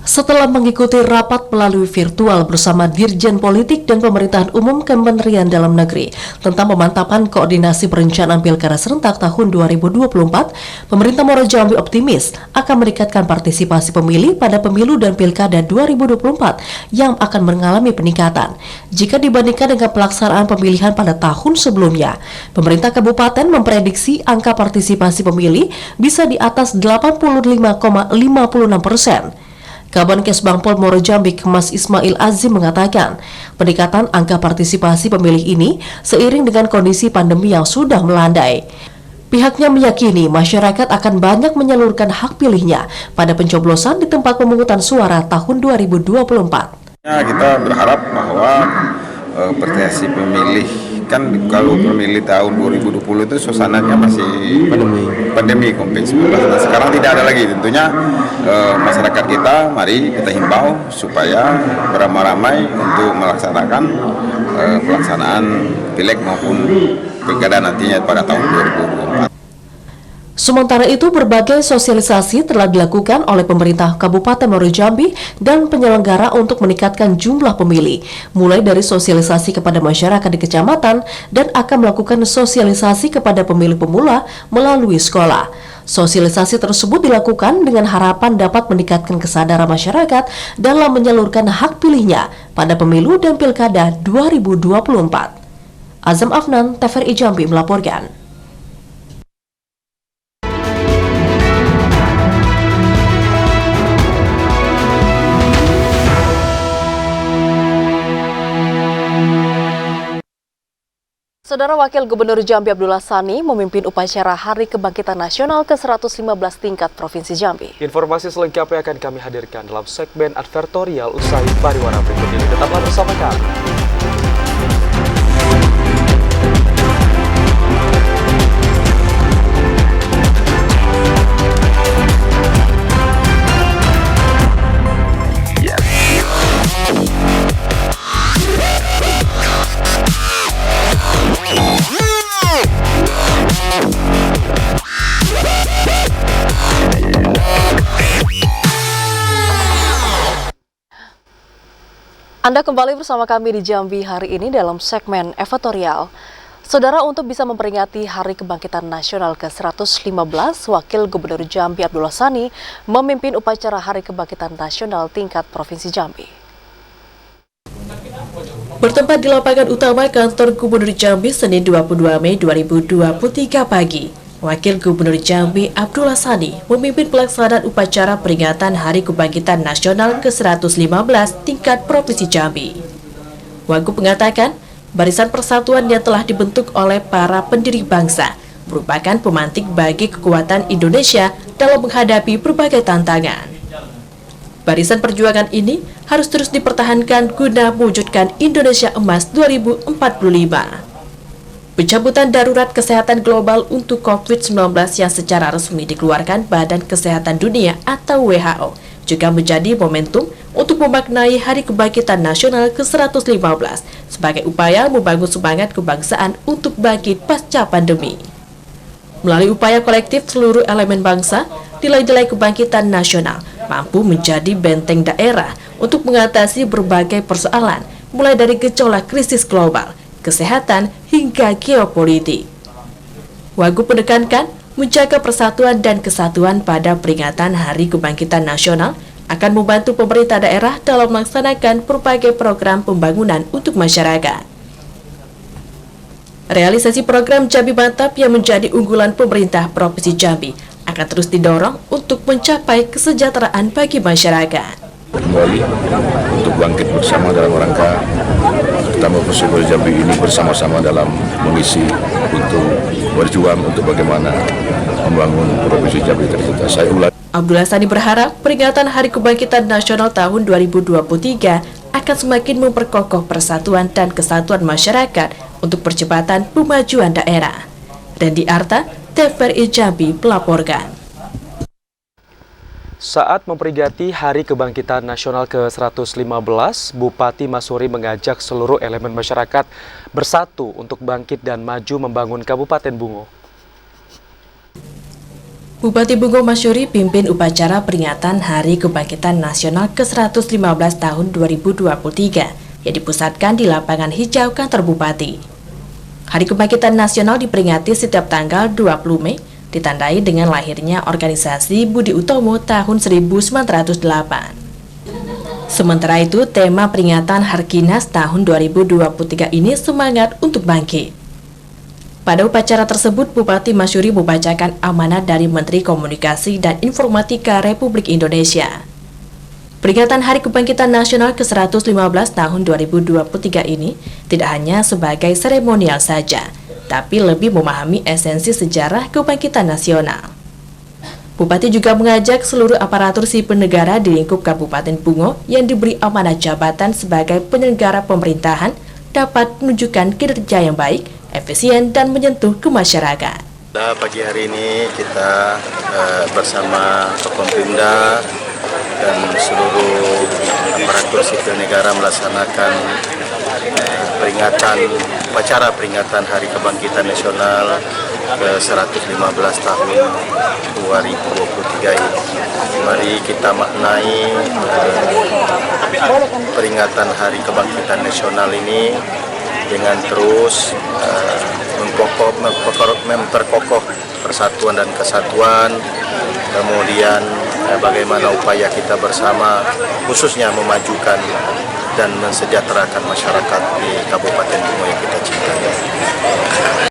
Setelah mengikuti rapat melalui virtual bersama Dirjen Politik dan Pemerintahan Umum Kementerian Dalam Negeri tentang pemantapan koordinasi perencanaan Pilkada serentak tahun 2024, pemerintah Muaro Jambi optimis akan meningkatkan partisipasi pemilih pada pemilu dan Pilkada 2024 yang akan mengalami peningkatan jika dibandingkan dengan pelaksanaan pemilihan pada tahun sebelumnya. Pemerintah kabupaten memprediksi angka partisipasi pemilih bisa di atas 85,56%. Kabankes Bangpol Muaro Jambi Kemas Ismail Azim mengatakan, peningkatan angka partisipasi pemilih ini seiring dengan kondisi pandemi yang sudah melandai. Pihaknya meyakini masyarakat akan banyak menyalurkan hak pilihnya pada pencoblosan di tempat pemungutan suara tahun 2024. Kita berharap bahwa partisipasi pemilih, kan kalau pemilih tahun 2020 itu suasananya masih pandemi COVID-19. Nah, sekarang tidak ada lagi. Tentunya masyarakat kita, mari kita himbau supaya beramai-ramai untuk melaksanakan pelaksanaan pileg maupun pilkada nantinya pada tahun 2024. Sementara itu, berbagai sosialisasi telah dilakukan oleh pemerintah Kabupaten Muaro Jambi dan penyelenggara untuk meningkatkan jumlah pemilih, mulai dari sosialisasi kepada masyarakat di kecamatan dan akan melakukan sosialisasi kepada pemilih pemula melalui sekolah. Sosialisasi tersebut dilakukan dengan harapan dapat meningkatkan kesadaran masyarakat dalam menyalurkan hak pilihnya pada pemilu dan pilkada 2024. Azam Afnan, TVRI Jambi melaporkan. Saudara Wakil Gubernur Jambi Abdullah Sani memimpin upacara Hari Kebangkitan Nasional ke-115 tingkat Provinsi Jambi. Informasi selengkapnya akan kami hadirkan dalam segmen advertorial usai pariwara berikut ini. Tetaplah bersama kami. Anda kembali bersama kami di Jambi hari ini dalam segmen editorial. Saudara, untuk bisa memperingati Hari Kebangkitan Nasional ke-115, Wakil Gubernur Jambi Abdullah Sani memimpin upacara Hari Kebangkitan Nasional tingkat Provinsi Jambi. Bertempat di lapangan utama kantor Gubernur Jambi Senin 22 Mei 2023 pagi, Wakil Gubernur Jambi Abdullah Sani memimpin pelaksanaan upacara peringatan Hari Kebangkitan Nasional ke-115 tingkat Provinsi Jambi. Wagub mengatakan, barisan persatuan yang telah dibentuk oleh para pendiri bangsa merupakan pemantik bagi kekuatan Indonesia dalam menghadapi berbagai tantangan. Barisan perjuangan ini harus terus dipertahankan guna mewujudkan Indonesia Emas 2045. Pencabutan darurat kesehatan global untuk COVID-19 yang secara resmi dikeluarkan Badan Kesehatan Dunia atau WHO juga menjadi momentum untuk memaknai Hari Kebangkitan Nasional ke-115 sebagai upaya membangun semangat kebangsaan untuk bangkit pasca pandemi. Melalui upaya kolektif seluruh elemen bangsa, nilai-nilai kebangkitan nasional mampu menjadi benteng daerah untuk mengatasi berbagai persoalan, mulai dari gejolak krisis global, kesehatan, hingga geopolitik. Wagub menekankan, menjaga persatuan dan kesatuan pada peringatan Hari Kebangkitan Nasional akan membantu pemerintah daerah dalam melaksanakan berbagai program pembangunan untuk masyarakat. Realisasi program Jambi Mantap yang menjadi unggulan pemerintah Provinsi Jambi akan terus didorong untuk mencapai kesejahteraan bagi masyarakat. Kembali untuk bangkit bersama dalam rangka pertama Provinsi Jambi ini bersama-sama dalam mengisi untuk berjuang untuk bagaimana membangun Provinsi Jambi tercinta. Saya ulangi. Abdullah Sani berharap peringatan Hari Kebangkitan Nasional tahun 2023 akan semakin memperkokoh persatuan dan kesatuan masyarakat untuk percepatan pemajuan daerah. Randy Arta, TVRI Jambi melaporkan. Saat memperingati Hari Kebangkitan Nasional ke-115, Bupati Masuri mengajak seluruh elemen masyarakat bersatu untuk bangkit dan maju membangun Kabupaten Bungo. Bupati Bungo Masuri pimpin upacara peringatan Hari Kebangkitan Nasional ke-115 tahun 2023 yang dipusatkan di lapangan hijau kantor Bupati. Hari Kebangkitan Nasional diperingati setiap tanggal 20 Mei, ditandai dengan lahirnya organisasi Budi Utomo tahun 1908. Sementara itu, tema peringatan Harkinas tahun 2023 ini semangat untuk bangkit. Pada upacara tersebut, Bupati Masuri membacakan amanat dari Menteri Komunikasi dan Informatika Republik Indonesia. Peringatan Hari Kebangkitan Nasional ke-115 tahun 2023 ini tidak hanya sebagai seremonial saja, tapi lebih memahami esensi sejarah kebangkitan nasional. Bupati juga mengajak seluruh aparatur sipil negara di lingkup Kabupaten Bungo yang diberi amanah jabatan sebagai penyelenggara pemerintahan dapat menunjukkan kinerja yang baik, efisien, dan menyentuh ke masyarakat. Pagi hari ini kita bersama Forkompimda dan seluruh aparatur sipil negara melaksanakan upacara peringatan Hari Kebangkitan Nasional ke-115 tahun 2023 ini. Mari kita maknai peringatan Hari Kebangkitan Nasional ini dengan terus memperkokoh persatuan dan kesatuan, kemudian bagaimana upaya kita bersama khususnya memajukan dan mensejahterakan masyarakat di Kabupaten Bungo yang kita cintai.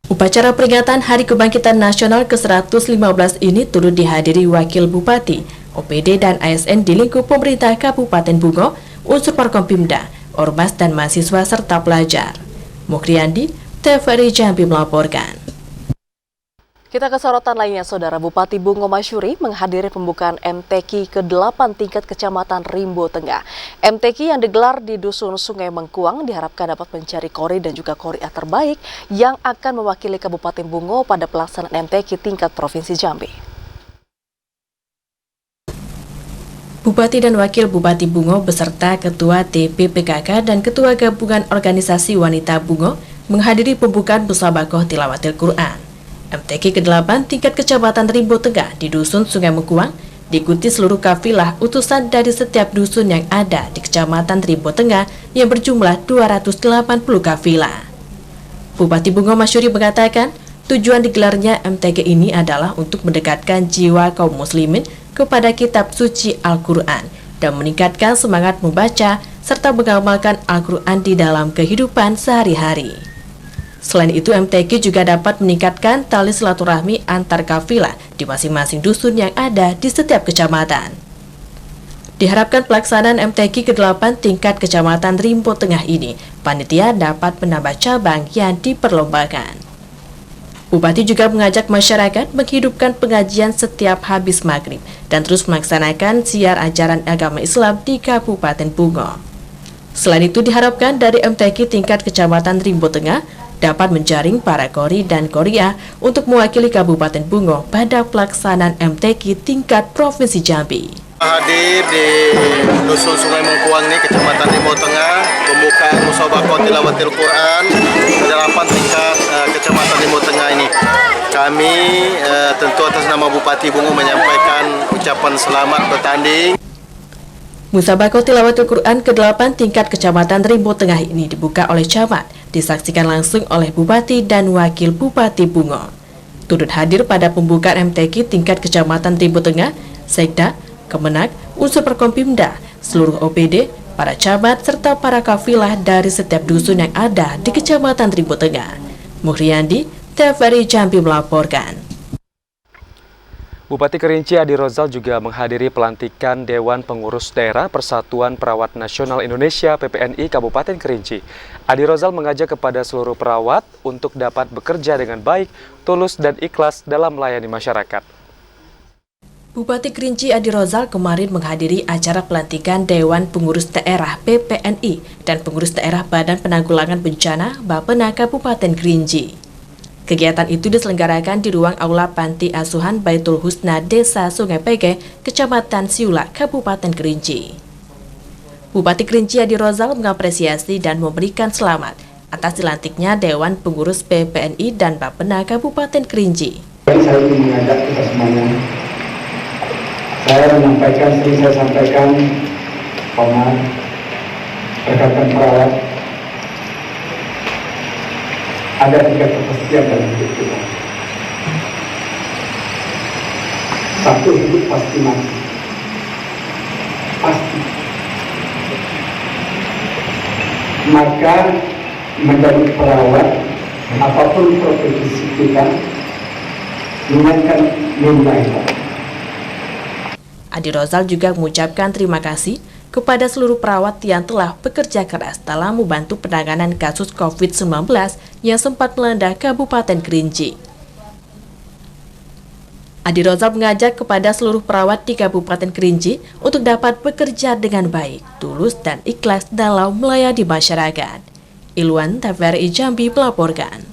Upacara peringatan Hari Kebangkitan Nasional ke-115 ini turut dihadiri Wakil Bupati, OPD dan ASN di lingkup pemerintah Kabupaten Bungo, unsur Forkompimda, Ormas dan mahasiswa serta pelajar. Mukriandi, TVRI Jambi melaporkan. Kita ke sorotan lainnya, Saudara. Bupati Bungo Masuri menghadiri pembukaan MTQ ke-8 tingkat Kecamatan Rimbo Tengah. MTQ yang digelar di Dusun Sungai Mengkuang diharapkan dapat mencari kori dan juga koriah terbaik yang akan mewakili Kabupaten Bungo pada pelaksanaan MTQ tingkat Provinsi Jambi. Bupati dan Wakil Bupati Bungo beserta Ketua TPPKK dan Ketua Gabungan Organisasi Wanita Bungo menghadiri pembukaan Musabakoh Tilawatil Quran. MTQ ke-8 tingkat Kecamatan Rimbo Tengah di Dusun Sungai Mengkuang diikuti seluruh kafilah utusan dari setiap dusun yang ada di Kecamatan Rimbo Tengah yang berjumlah 280 kafilah. Bupati Bungo Masuri mengatakan, tujuan digelarnya MTQ ini adalah untuk mendekatkan jiwa kaum muslimin kepada kitab suci Al-Quran dan meningkatkan semangat membaca serta mengamalkan Al-Quran di dalam kehidupan sehari-hari. Selain itu, MTQ juga dapat meningkatkan tali silaturahmi antar kafilah di masing-masing dusun yang ada di setiap kecamatan. Diharapkan pelaksanaan MTQ ke-8 tingkat Kecamatan Rimbo Tengah ini, panitia dapat menambah cabang yang diperlombakan. Bupati juga mengajak masyarakat menghidupkan pengajian setiap habis maghrib dan terus melaksanakan siar ajaran agama Islam di Kabupaten Bungo. Selain itu, diharapkan dari MTQ tingkat Kecamatan Rimbo Tengah dapat menjaring para kori dan koria untuk mewakili Kabupaten Bungo pada pelaksanaan MTQ tingkat Provinsi Jambi. Hadir di Dusun Sungai Mengkuang ini, Kecamatan Rimbo Tengah, pembukaan Musabaqah Tilawatil Quran ke-8 tingkat Kecamatan Rimbo Tengah ini. Kami tentu atas nama Bupati Bungo menyampaikan ucapan selamat bertanding. Musabaqah Tilawatul Quran ke-8 tingkat Kecamatan Rimbo Tengah ini dibuka oleh camat, disaksikan langsung oleh Bupati dan Wakil Bupati Bungo. Turut hadir pada pembukaan MTQ tingkat Kecamatan Rimbo Tengah, Sekda, Kemenak, unsur Perkompimda, seluruh OPD, para camat, serta para kafilah dari setiap dusun yang ada di Kecamatan Rimbo Tengah. Muhriandi, TVRI Jambi melaporkan. Bupati Kerinci Adi Rozal juga menghadiri pelantikan Dewan Pengurus Daerah Persatuan Perawat Nasional Indonesia PPNI Kabupaten Kerinci. Adi Rozal mengajak kepada seluruh perawat untuk dapat bekerja dengan baik, tulus dan ikhlas dalam melayani masyarakat. Bupati Kerinci Adi Rozal kemarin menghadiri acara pelantikan Dewan Pengurus Daerah PPNI dan Pengurus Daerah Badan Penanggulangan Bencana Bapena Kabupaten Kerinci. Kegiatan itu diselenggarakan di ruang aula Panti Asuhan Baitul Husna Desa Sungai Pege, Kecamatan Siula, Kabupaten Kerinci. Bupati Kerinci Adi Rozal mengapresiasi dan memberikan selamat atas dilantiknya Dewan Pengurus PPNI dan Bapena Kabupaten Kerinci. Saya ingin mengajak kita semuanya. Saya menyampaikan, sering saya sampaikan, rekan-rekan perawat, ada 3 kepastian dalam hidup kita. 1, hidup pasti mati. Pasti. Maka menjadi perawat, apapun profesi kita, mengingatkan nilai. Adi Rozal juga mengucapkan terima kasih kepada seluruh perawat yang telah bekerja keras dalam membantu penanganan kasus COVID-19 yang sempat melanda Kabupaten Kerinci. Adi Rozal mengajak kepada seluruh perawat di Kabupaten Kerinci untuk dapat bekerja dengan baik, tulus dan ikhlas dalam melayani masyarakat. Ilwan, TVRI Jambi melaporkan.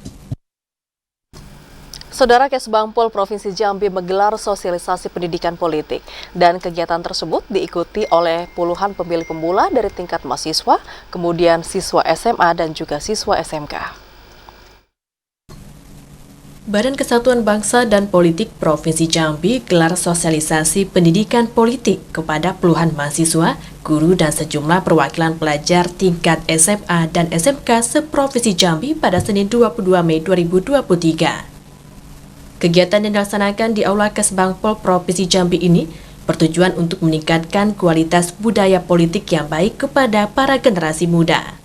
Saudara, Kesbangpol Provinsi Jambi menggelar sosialisasi pendidikan politik dan kegiatan tersebut diikuti oleh puluhan pemilih pemula dari tingkat mahasiswa, kemudian siswa SMA dan juga siswa SMK. Badan Kesatuan Bangsa dan Politik Provinsi Jambi gelar sosialisasi pendidikan politik kepada puluhan mahasiswa, guru dan sejumlah perwakilan pelajar tingkat SMA dan SMK se-Provinsi Jambi pada Senin 22 Mei 2023. Kegiatan yang dilaksanakan di Aula Kesbangpol Provinsi Jambi ini bertujuan untuk meningkatkan kualitas budaya politik yang baik kepada para generasi muda.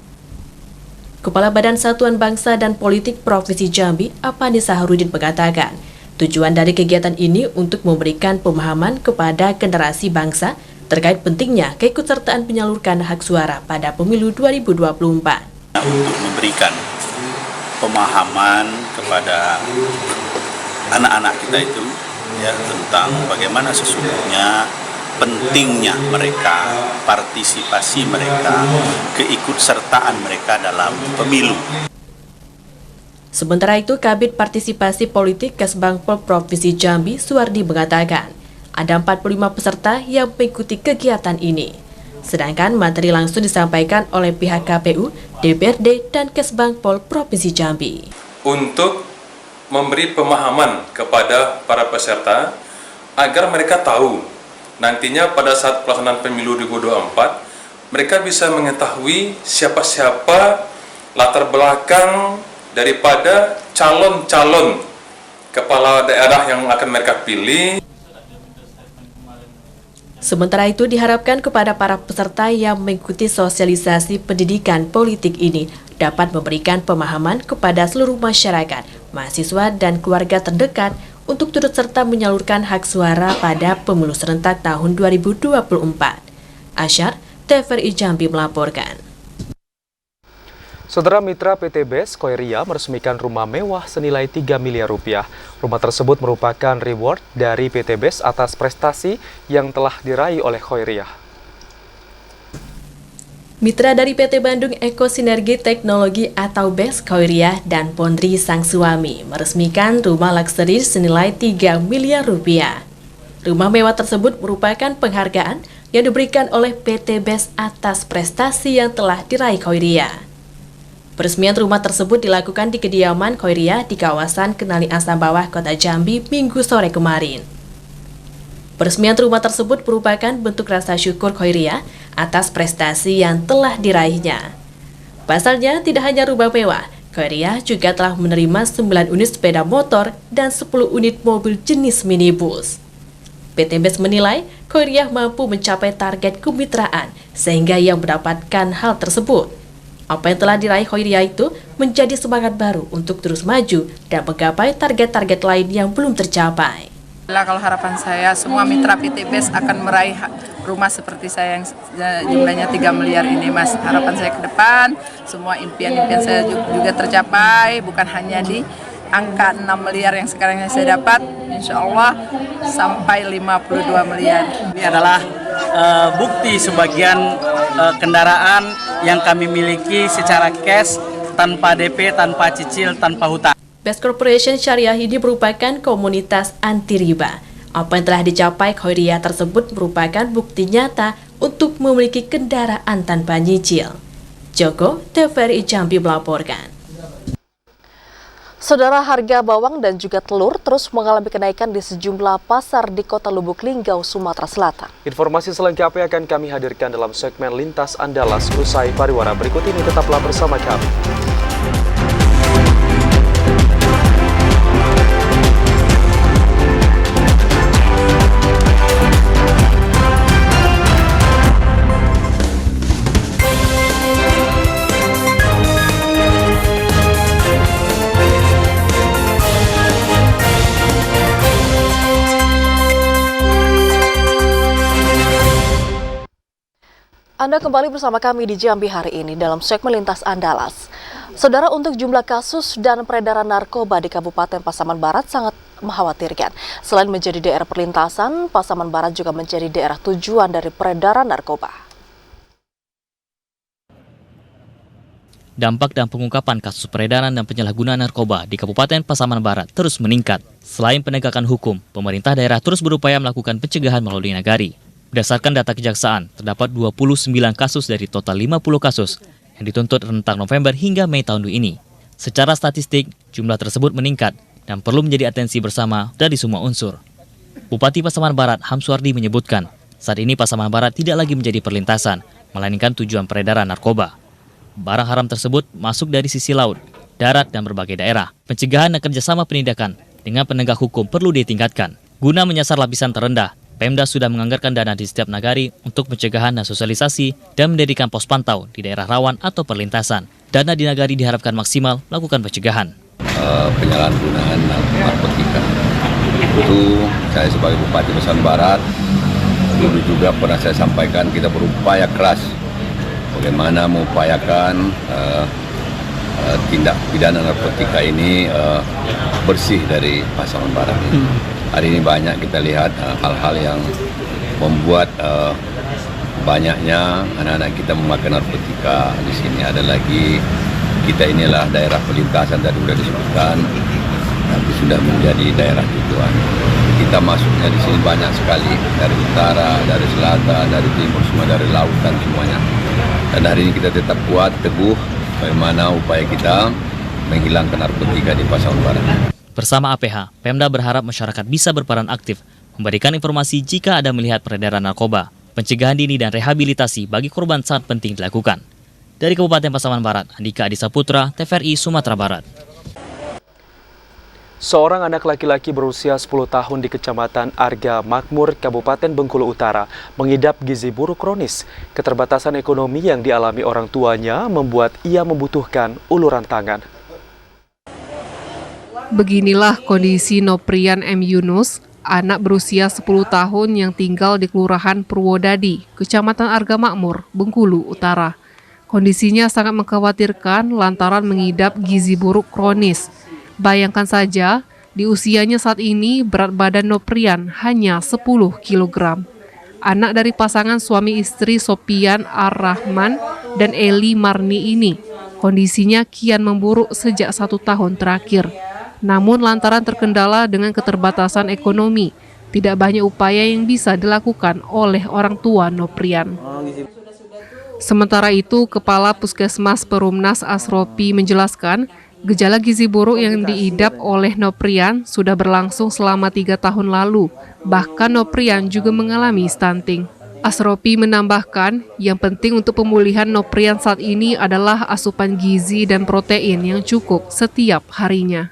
Kepala Badan Satuan Bangsa dan Politik Provinsi Jambi, Apandi Saharudin mengatakan, tujuan dari kegiatan ini untuk memberikan pemahaman kepada generasi bangsa terkait pentingnya keikutsertaan menyalurkan hak suara pada pemilu 2024. Untuk memberikan pemahaman kepada anak-anak kita itu ya tentang bagaimana sesungguhnya pentingnya mereka, partisipasi mereka, keikutsertaan mereka dalam pemilu. Sementara itu, Kabid Partisipasi Politik Kesbangpol Provinsi Jambi, Suwardi mengatakan, ada 45 peserta yang mengikuti kegiatan ini. Sedangkan materi langsung disampaikan oleh pihak KPU, DPRD, dan Kesbangpol Provinsi Jambi. Untuk memberi pemahaman kepada para peserta agar mereka tahu nantinya pada saat pelaksanaan pemilu 2024 mereka bisa mengetahui siapa-siapa latar belakang daripada calon-calon kepala daerah yang akan mereka pilih. Sementara itu diharapkan kepada para peserta yang mengikuti sosialisasi pendidikan politik ini dapat memberikan pemahaman kepada seluruh masyarakat, mahasiswa, dan keluarga terdekat untuk turut serta menyalurkan hak suara pada pemilu serentak tahun 2024. Asyar, TVRI Jambi melaporkan. Saudara mitra PT BES Khoiria meresmikan rumah mewah senilai 3 miliar rupiah. Rumah tersebut merupakan reward dari PT BES atas prestasi yang telah diraih oleh Khoiria. Mitra dari PT Bandung Eko Sinergi Teknologi atau BES Khoiria dan Pondri sang suami meresmikan rumah luxury senilai 3 miliar rupiah. Rumah mewah tersebut merupakan penghargaan yang diberikan oleh PT BES atas prestasi yang telah diraih Khoiria. Peresmian rumah tersebut dilakukan di kediaman Khoiria di kawasan Kenali Asam Bawah, Kota Jambi, Minggu sore kemarin. Peresmian rumah tersebut merupakan bentuk rasa syukur Khoiria atas prestasi yang telah diraihnya. Pasalnya, tidak hanya rumah mewah, Khoiria juga telah menerima 9 unit sepeda motor dan 10 unit mobil jenis minibus. PT BES menilai Khoiria mampu mencapai target kemitraan sehingga ia mendapatkan hal tersebut. Apa yang telah diraih Khoiria itu menjadi semangat baru untuk terus maju dan menggapai target-target lain yang belum tercapai. Kalau harapan saya, semua mitra PT BES akan meraih rumah seperti saya yang jumlahnya 3 miliar ini, Mas. Harapan saya ke depan, semua impian-impian saya juga tercapai, bukan hanya di angka 6 miliar yang sekarang saya dapat, insya Allah sampai 52 miliar. Ini adalah bukti sebagian kendaraan yang kami miliki secara cash, tanpa DP, tanpa cicil, tanpa hutang. BES Corporation Syariah ini merupakan komunitas anti riba. Apa yang telah dicapai Khoiria tersebut merupakan bukti nyata untuk memiliki kendaraan tanpa nyicil. Joko, TVRI Jambi melaporkan. Saudara, harga bawang dan juga telur terus mengalami kenaikan di sejumlah pasar di Kota Lubuk Linggau, Sumatera Selatan. Informasi selengkapnya akan kami hadirkan dalam segmen Lintas Andalas usai pariwara berikut ini. Tetaplah bersama kami. Anda kembali bersama kami di Jambi hari ini dalam segmen Lintas Andalas. Saudara, untuk jumlah kasus dan peredaran narkoba di Kabupaten Pasaman Barat sangat mengkhawatirkan. Selain menjadi daerah perlintasan, Pasaman Barat juga menjadi daerah tujuan dari peredaran narkoba. Dampak dan pengungkapan kasus peredaran dan penyalahgunaan narkoba di Kabupaten Pasaman Barat terus meningkat. Selain penegakan hukum, pemerintah daerah terus berupaya melakukan pencegahan melalui nagari. Berdasarkan data Kejaksaan, terdapat 29 kasus dari total 50 kasus yang dituntut rentang November hingga Mei tahun ini. Secara statistik, jumlah tersebut meningkat dan perlu menjadi atensi bersama dari semua unsur. Bupati Pasaman Barat Hamsuardi menyebutkan, saat ini Pasaman Barat tidak lagi menjadi perlintasan, melainkan tujuan peredaran narkoba. Barang haram tersebut masuk dari sisi laut, darat, dan berbagai daerah. Pencegahan dan kerjasama penindakan dengan penegak hukum perlu ditingkatkan. Guna menyasar lapisan terendah, Pemda sudah menganggarkan dana di setiap nagari untuk pencegahan dan sosialisasi dan mendirikan pos pantau di daerah rawan atau perlintasan. Dana di nagari diharapkan maksimal melakukan pencegahan. Penyalahgunaan narkotika itu saya sebagai Bupati Pasaman Barat dulu juga pernah saya sampaikan, kita berupaya keras bagaimana mengupayakan tindak pidana narkotika ini bersih dari Pasaman Barat ini. Hari ini banyak kita lihat hal-hal yang membuat banyaknya anak-anak kita memakai narkotika. Di sini ada lagi, kita inilah daerah perlintasan tadi sudah disebutkan, tapi sudah menjadi daerah tujuan. Kita masuknya di sini banyak sekali, dari utara, dari selatan, dari timur, semua dari lautan semuanya. Dan hari ini kita tetap kuat, teguh, bagaimana upaya kita menghilangkan narkotika di Pasaman Barat. Bersama APH, Pemda berharap masyarakat bisa berperan aktif, memberikan informasi jika ada melihat peredaran narkoba. Pencegahan dini dan rehabilitasi bagi korban sangat penting dilakukan. Dari Kabupaten Pasaman Barat, Andika Adisa Putra, TVRI Sumatera Barat. Seorang anak laki-laki berusia 10 tahun di Kecamatan Arga Makmur, Kabupaten Bengkulu Utara, mengidap gizi buruk kronis. Keterbatasan ekonomi yang dialami orang tuanya membuat ia membutuhkan uluran tangan. Beginilah kondisi Noprian M. Yunus, anak berusia 10 tahun yang tinggal di Kelurahan Purwodadi, Kecamatan Arga Makmur, Bengkulu Utara. Kondisinya sangat mengkhawatirkan lantaran mengidap gizi buruk kronis. Bayangkan saja, di usianya saat ini berat badan Noprian hanya 10 kg. Anak dari pasangan suami istri Sopian Ar-Rahman dan Eli Marni ini, kondisinya kian memburuk sejak 1 tahun terakhir. Namun lantaran terkendala dengan keterbatasan ekonomi, tidak banyak upaya yang bisa dilakukan oleh orang tua Noprian. Sementara itu, Kepala Puskesmas Perumnas Asropi menjelaskan, gejala gizi buruk yang diidap oleh Noprian sudah berlangsung selama 3 tahun lalu. Bahkan Noprian juga mengalami stunting. Asropi menambahkan, yang penting untuk pemulihan Noprian saat ini adalah asupan gizi dan protein yang cukup setiap harinya.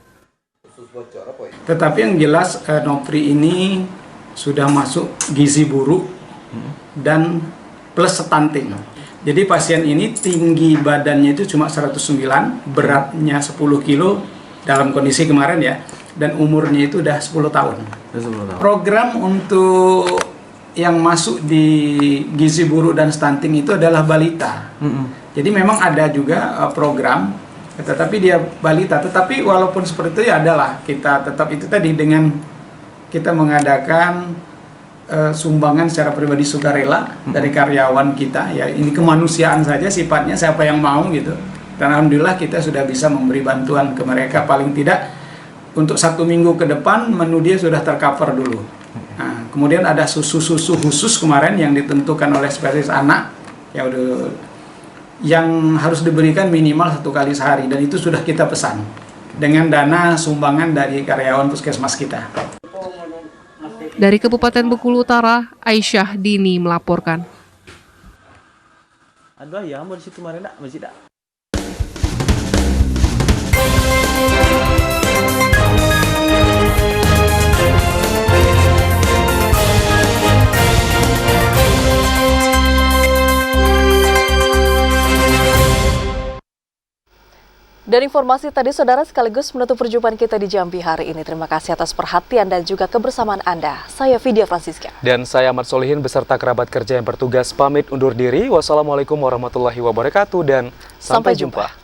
Tetapi yang jelas Nopri ini sudah masuk gizi buruk dan plus stunting. Jadi pasien ini tinggi badannya itu cuma 109, beratnya 10 kilo dalam kondisi kemarin ya, dan umurnya itu udah 10 tahun. Program untuk yang masuk di gizi buruk dan stunting itu adalah balita. Jadi memang ada juga program, tetapi dia balita. Tetapi walaupun seperti itu ya adalah kita tetap itu tadi dengan kita mengadakan sumbangan secara pribadi sukarela dari karyawan kita, ya ini kemanusiaan saja sifatnya, siapa yang mau gitu. Dan alhamdulillah kita sudah bisa memberi bantuan ke mereka, paling tidak untuk 1 minggu ke depan menu dia sudah tercover dulu. Nah, kemudian ada susu-susu khusus kemarin yang ditentukan oleh spesialis anak, ya udah yang harus diberikan minimal 1 kali sehari, dan itu sudah kita pesan dengan dana sumbangan dari karyawan puskesmas kita. Dari Kabupaten Bengkulu Utara, Aisyah Dini melaporkan. Aduh ya, mau di situ kemarin enggak? Masih enggak? Dan informasi tadi, saudara, sekaligus menutup perjumpaan kita di Jambi hari ini. Terima kasih atas perhatian dan juga kebersamaan Anda. Saya Vidya Francisca. Dan saya Ahmad Solihin beserta kerabat kerja yang bertugas pamit undur diri. Wassalamualaikum warahmatullahi wabarakatuh dan sampai jumpa.